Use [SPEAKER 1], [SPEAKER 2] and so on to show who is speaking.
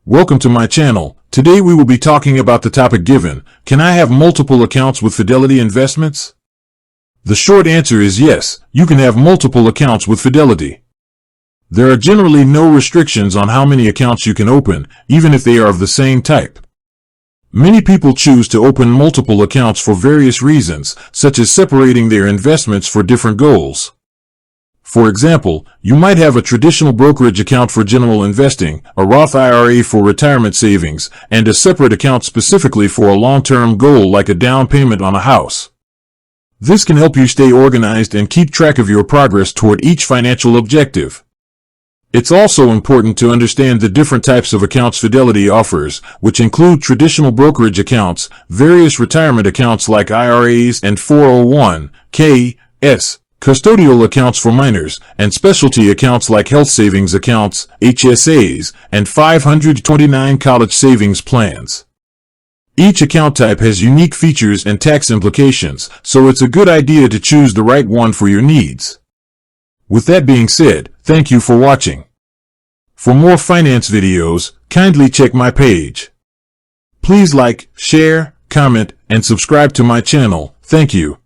[SPEAKER 1] Welcome to my channel. Today we will be talking about the topic given, can I have multiple accounts with Fidelity Investments? The short answer is yes, you can have multiple accounts with Fidelity. There are generally no restrictions on how many accounts you can open, even if they are of the same type. Many people choose to open multiple accounts for various reasons, such as separating their investments for different goals. For example, you might have a traditional brokerage account for general investing, a Roth IRA for retirement savings, and a separate account specifically for a long-term goal like a down payment on a house. This can help you stay organized and keep track of your progress toward each financial objective. It's also important to understand the different types of accounts Fidelity offers, which include traditional brokerage accounts, various retirement accounts like IRAs and 401(k)s, custodial accounts for minors, and specialty accounts like health savings accounts, HSAs, and 529 college savings plans. Each account type has unique features and tax implications, so it's a good idea to choose the right one for your needs. With that being said, thank you for watching. For more finance videos, kindly check my page. Please like, share, comment, and subscribe to my channel. Thank you.